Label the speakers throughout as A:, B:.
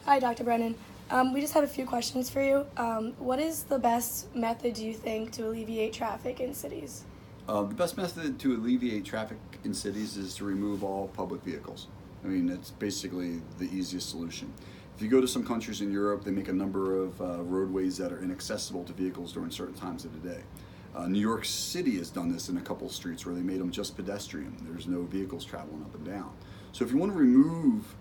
A: Hi, Dr. Brennan. We just have a few questions for you. What is the best method, do you think, to alleviate traffic in cities?
B: The best method to alleviate traffic in cities is to remove all public vehicles. I mean, it's basically the easiest solution. If you go to some countries in Europe, they make a number of roadways that are inaccessible to vehicles during certain times of the day. New York City has done this in a couple of streets where they made them just pedestrian. There's no vehicles traveling up and down. So if you want to remove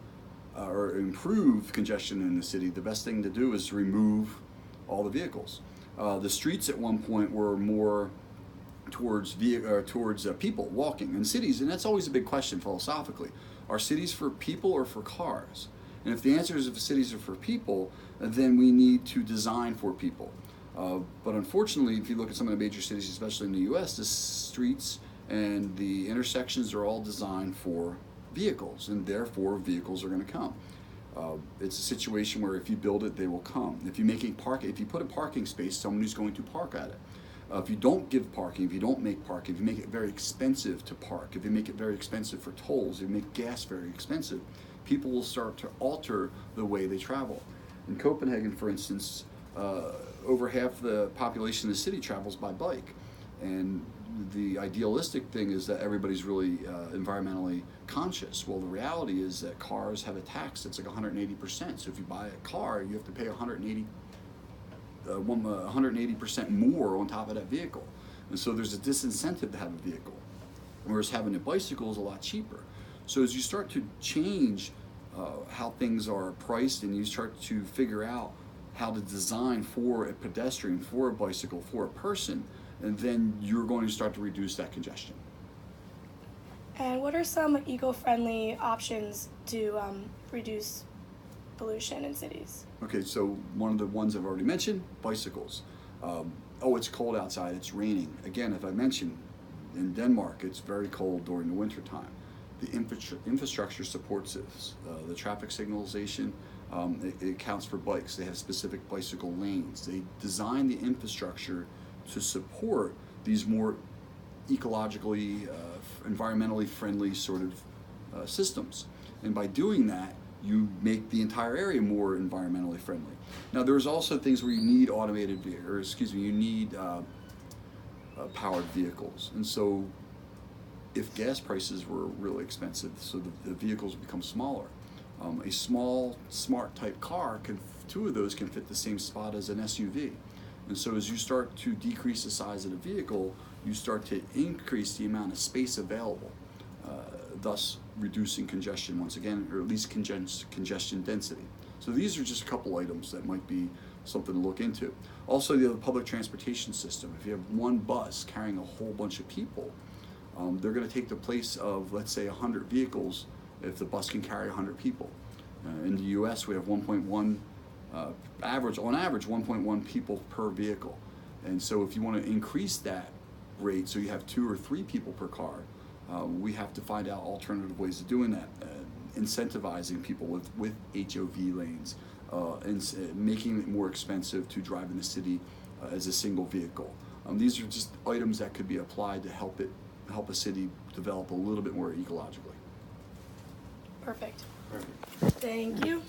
B: or improve congestion in the city, the best thing to do is to remove all the vehicles. The streets at one point were more towards people walking in cities, and that's always a big question philosophically. Are cities for people or for cars? And if the answer is if cities are for people, then we need to design for people. But unfortunately, if you look at some of the major cities, especially in the U.S., the streets and the intersections are all designed for vehicles, and therefore vehicles are going to come. It's a situation where if you build it, they will come. If you put a parking space, someone is going to park at it. If you don't give parking, if you don't make parking, if you make it very expensive to park, if you make it very expensive for tolls, if you make gas very expensive, people will start to alter the way they travel. In Copenhagen, for instance, over half the population of the city travels by bike. And the idealistic thing is that everybody's really environmentally conscious. Well, the reality is that cars have a tax that's like 180%. So if you buy a car, you have to pay 180% more on top of that vehicle. And so there's a disincentive to have a vehicle, whereas having a bicycle is a lot cheaper. So as you start to change how things are priced and you start to figure out how to design for a pedestrian, for a bicycle, for a person, and then you're going to start to reduce that congestion.
A: And what are some eco-friendly options to reduce pollution in cities?
B: Okay, so one of the ones I've already mentioned, bicycles. It's cold outside, it's raining. Again, if I mentioned, in Denmark, it's very cold during the winter time. The infrastructure supports this. The traffic signalization, it accounts for bikes. They have specific bicycle lanes. They design the infrastructure to support these more ecologically, environmentally friendly sort of systems. And by doing that, you make the entire area more environmentally friendly. Now, there's also things where you need powered vehicles. And so if gas prices were really expensive, so the vehicles become smaller. A small, smart type car, two of those can fit the same spot as an SUV. And so as you start to decrease the size of the vehicle, you start to increase the amount of space available, thus reducing congestion once again, or at least congestion density. So these are just a couple items that might be something to look into. Also, the public transportation system. If you have one bus carrying a whole bunch of people, they're going to take the place of, let's say, 100 vehicles if the bus can carry 100 people. In the U.S., we have on average 1.1 people per vehicle. And so if you want to increase that rate so you have 2 or 3 people per car, we have to find out alternative ways of doing that, incentivizing people with HOV lanes, and making it more expensive to drive in the city as a single vehicle. These are just items that could be applied to help a city develop a little bit more ecologically.
A: Perfect.
B: Perfect.
A: Thank you.